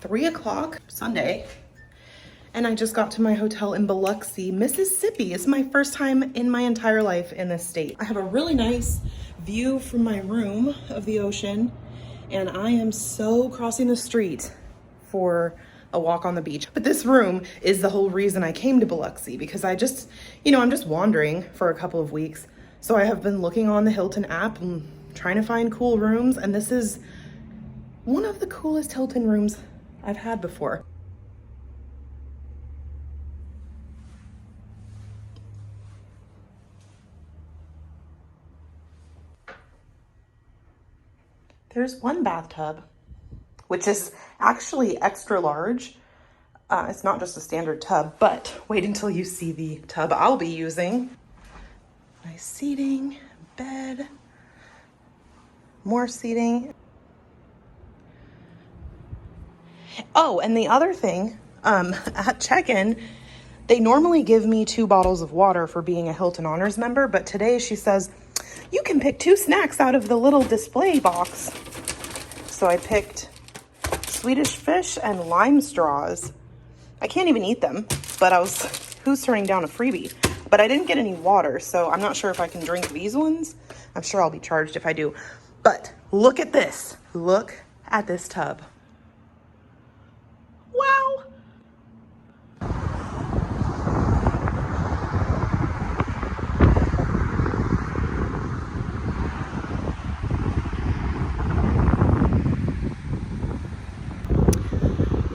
3 o'clock Sunday, and I just got to my hotel in Biloxi, Mississippi. It's my first time in my entire life in this state. I have a really nice view from my room of the ocean, and I am so crossing the street for a walk on the beach. But this room is the whole reason I came to Biloxi, because I just, I'm just wandering for a couple of weeks. So I have been looking on the Hilton app and trying to find cool rooms, and this is one of the coolest Hilton rooms I've had before. There's one bathtub, which is actually extra large. It's not just a standard tub, but wait until you see the tub I'll be using. Nice seating, bed, more seating. Oh, and the other thing, at check-in, they normally give me 2 bottles of water for being a Hilton Honors member, but today she says, you can pick 2 snacks out of the little display box. So I picked Swedish fish and lime straws. I can't even eat them, but who's turning down a freebie? But I didn't get any water, so I'm not sure if I can drink these ones. I'm sure I'll be charged if I do. But look at this. Look at this tub. Wow.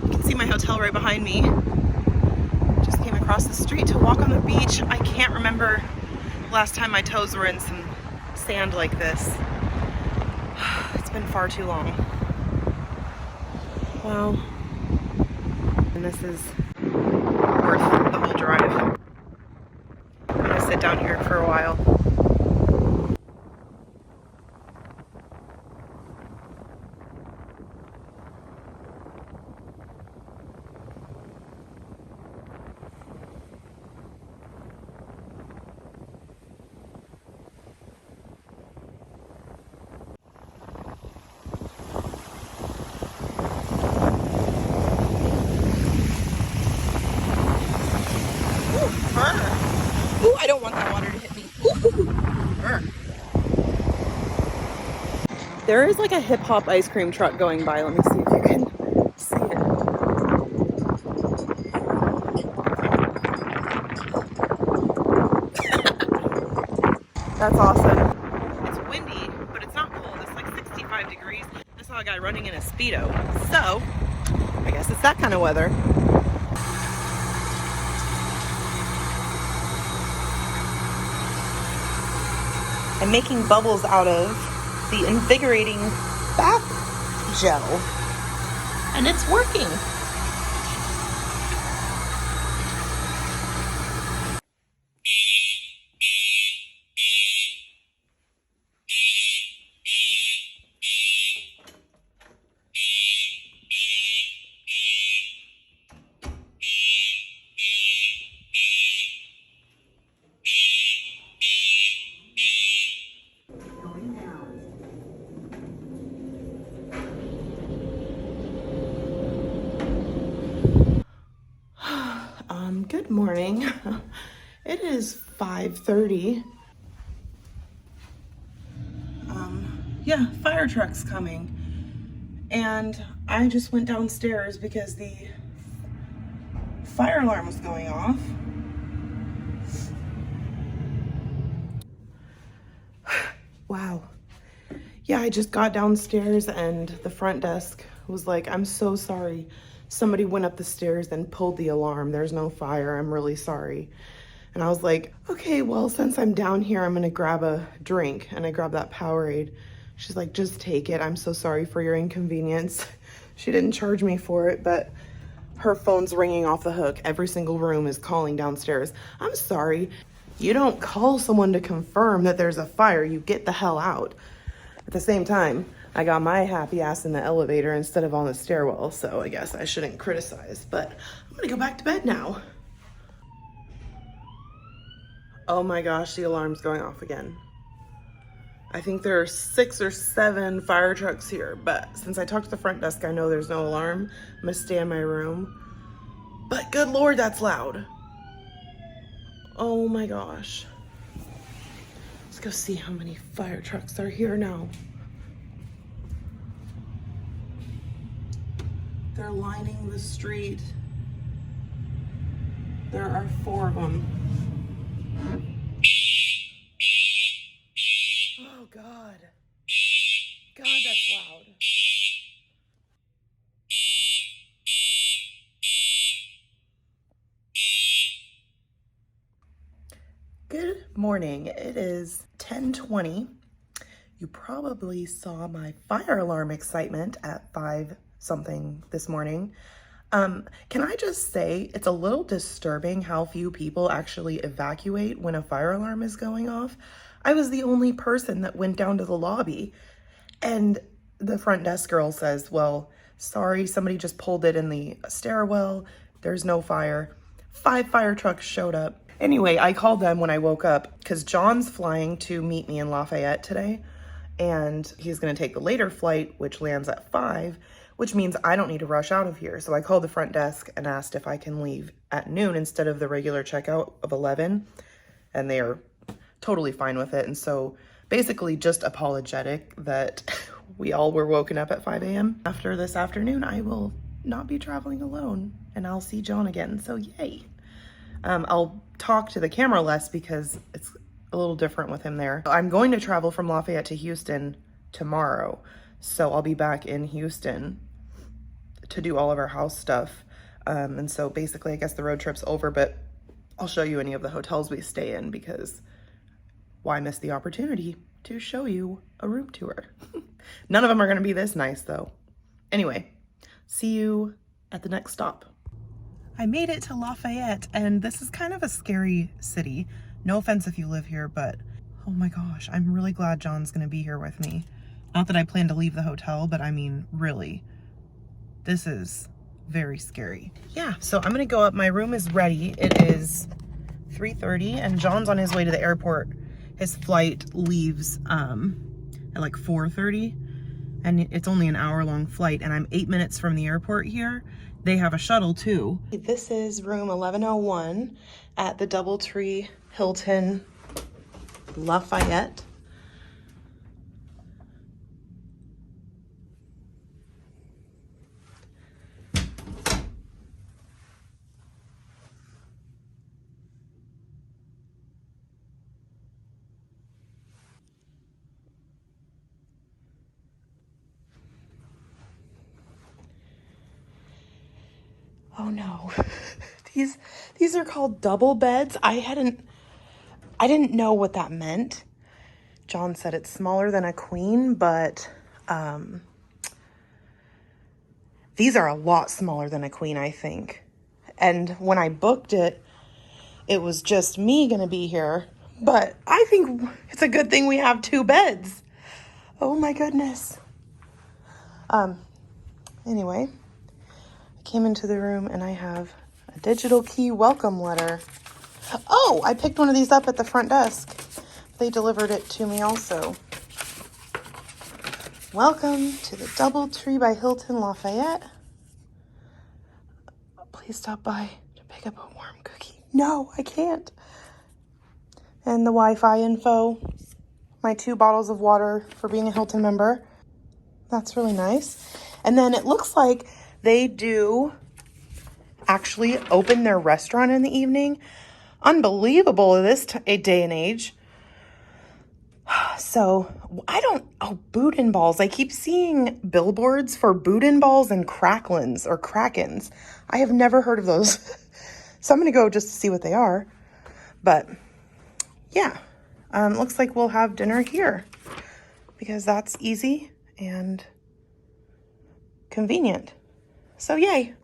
You can see my hotel right behind me. Just came across the street to walk on the beach. I can't remember last time my toes were in some sand like this. It's been far too long. Wow. And this is worth the whole drive. I'm gonna sit down here for a while. Ooh, I don't want that water to hit me. There is like a hip hop ice cream truck going by. Let me see if you can see it. That's awesome. It's windy, but it's not cold. It's like 65 degrees. I saw a guy running in a Speedo. So, I guess it's that kind of weather. I'm making bubbles out of the invigorating bath gel, and it's working. Good morning. It is 5:30. Yeah, fire truck's coming. And I just went downstairs because the fire alarm was going off. Wow. Yeah, I just got downstairs and the front desk was like, I'm so sorry. Somebody went up the stairs and pulled the alarm. There's no fire. I'm really sorry. And I was like, okay, well, since I'm down here, I'm gonna grab a drink. And I grabbed that Powerade. She's like, just take it. I'm so sorry for your inconvenience. She didn't charge me for it, but her phone's ringing off the hook. Every single room is calling downstairs. I'm sorry. You don't call someone to confirm that there's a fire. You get the hell out. At the same time, I got my happy ass in the elevator instead of on the stairwell, so I guess I shouldn't criticize, but I'm gonna go back to bed now. Oh my gosh, the alarm's going off again. I think there are 6 or 7 fire trucks here, but since I talked to the front desk, I know there's no alarm. I'm gonna stay in my room. But good Lord, that's loud. Oh my gosh. Let's go see how many fire trucks are here now. They're lining the street. There are 4 of them. Oh God. God, that's loud. Good morning. It is 10:20. You probably saw my fire alarm excitement at 5 something this morning. Can I just say it's a little disturbing how few people actually evacuate when a fire alarm is going off. I was the only person that went down to the lobby, and the front desk girl says, well, sorry, somebody just pulled it in the stairwell. There's no fire. 5 fire trucks showed up. Anyway, I called them when I woke up because John's flying to meet me in Lafayette today, and he's going to take the later flight, which lands at 5, which means I don't need to rush out of here. So I called the front desk and asked if I can leave at noon instead of the regular checkout of 11, and they are totally fine with it. And so basically just apologetic that we all were woken up at 5 a.m. After this afternoon, I will not be traveling alone, and I'll see John again, so yay. I'll talk to the camera less because it's a little different with him there. I'm going to travel from Lafayette to Houston tomorrow, so I'll be back in Houston to do all of our house stuff. And so basically I guess the road trip's over, but I'll show you any of the hotels we stay in because why miss the opportunity to show you a room tour? None of them are going to be this nice though. Anyway, see you at the next stop. I made it to Lafayette, and this is kind of a scary city. No offense if you live here, but oh my gosh, I'm really glad John's gonna be here with me. Not that I plan to leave the hotel, but I mean, really, this is very scary. Yeah, so I'm gonna go up. My room is ready. It is 3:30, and John's on his way to the airport. His flight leaves at like 4:30, and it's only an hour-long flight, and I'm 8 minutes from the airport here. They have a shuttle too. This is room 1101 at the DoubleTree Hilton Lafayette. Oh no, these are called double beds. I didn't know what that meant. John said it's smaller than a queen, but these are a lot smaller than a queen, I think. And when I booked it, it was just me gonna be here, but I think it's a good thing we have 2 beds. Oh my goodness. Anyway, I came into the room and I have a digital key welcome letter. Oh, I picked one of these up at the front desk. They delivered it to me also. Welcome to the DoubleTree by Hilton Lafayette. Please stop by to pick up a warm cookie. No, I can't. And the Wi-Fi info. My 2 bottles of water for being a Hilton member. That's really nice. And then it looks like they do actually open their restaurant in the evening. Unbelievable in this day and age. So Boudin balls. I keep seeing billboards for Boudin balls and Cracklins or Krakens. I have never heard of those. So I'm going to go just to see what they are. But yeah, looks like we'll have dinner here because that's easy and convenient. So yay.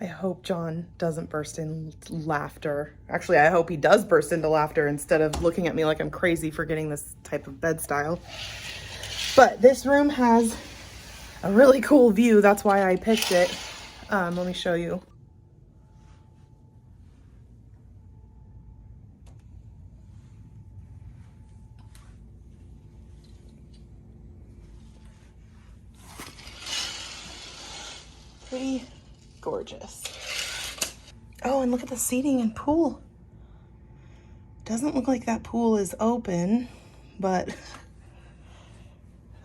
I hope John doesn't burst in laughter. Actually, I hope he does burst into laughter instead of looking at me like I'm crazy for getting this type of bed style. But this room has a really cool view. That's why I picked it. Let me show you. pretty gorgeous. Oh, and look at the seating and pool. Doesn't look like that pool is open, but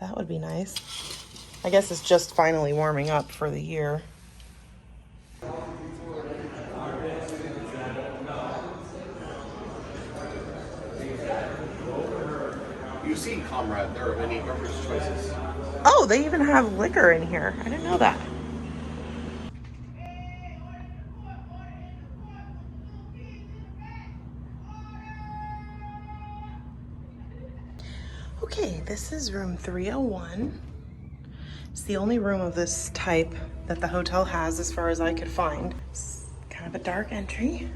that would be nice. I guess it's just finally warming up for the year. You've seen Comrade. There are many beverage choices. Oh, they even have liquor in here. I didn't know that. Okay, this is room 301. It's the only room of this type that the hotel has as far as I could find. It's kind of a dark entry.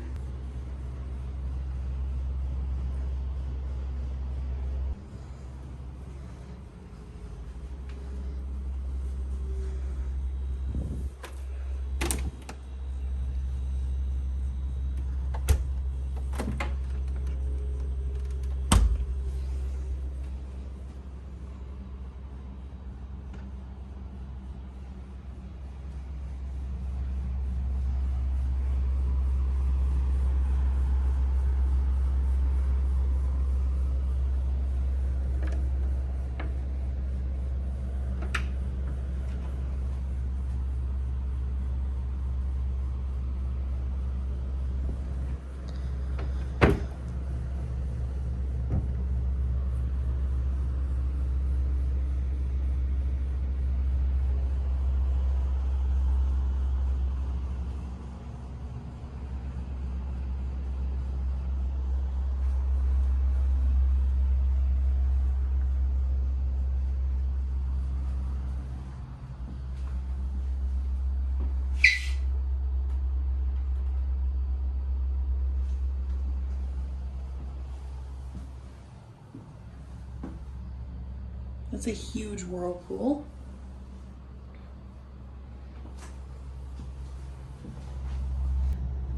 That's a huge whirlpool.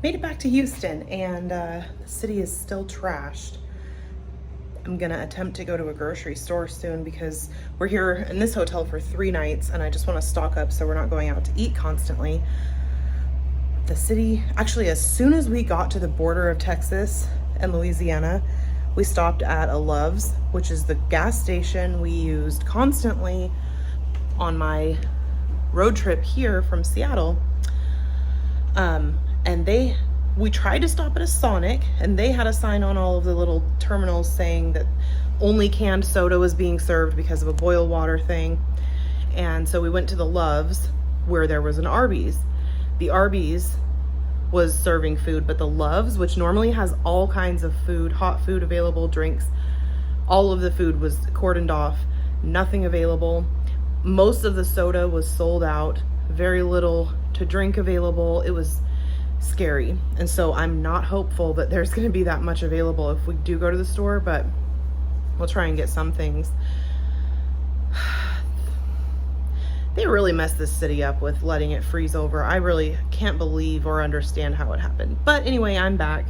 Made it back to Houston, and the city is still trashed. I'm gonna attempt to go to a grocery store soon because we're here in this hotel for 3 nights and I just wanna stock up so we're not going out to eat constantly. The city, actually, as soon as we got to the border of Texas and Louisiana, we stopped at a Love's, which is the gas station we used constantly on my road trip here from Seattle. And we tried to stop at a Sonic, and they had a sign on all of the little terminals saying that only canned soda was being served because of a boil water thing. And so we went to the Love's where there was an Arby's. The Arby's was serving food, but the Love's, which normally has all kinds of food, hot food available, drinks, all of the food was cordoned off, nothing available. Most of the soda was sold out, very little to drink available. It was scary. And so I'm not hopeful that there's going to be that much available if we do go to the store, but we'll try and get some things. They really messed this city up with letting it freeze over. I really can't believe or understand how it happened. But anyway, I'm back.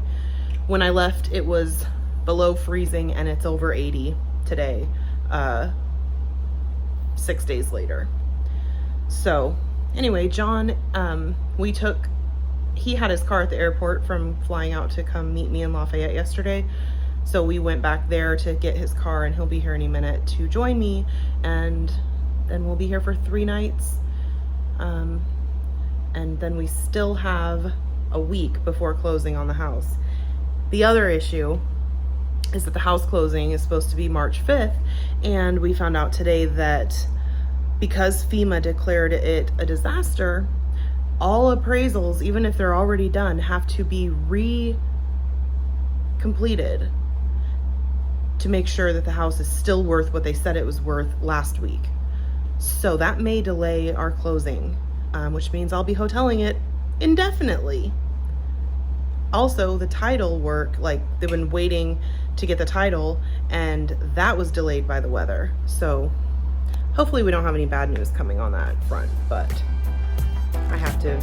When I left, it was below freezing and it's over 80 today, 6 days later. So anyway, John, he had his car at the airport from flying out to come meet me in Lafayette yesterday. So we went back there to get his car, and he'll be here any minute to join me, and then we'll be here for 3 nights. And then we still have a week before closing on the house. The other issue is that the house closing is supposed to be March 5th, and we found out today that because FEMA declared it a disaster, all appraisals, even if they're already done, have to be completed to make sure that the house is still worth what they said it was worth last week. So that may delay our closing, which means I'll be hoteling it indefinitely. Also, the title work, like, they've been waiting to get the title, and that was delayed by the weather. So hopefully we don't have any bad news coming on that front, but I have to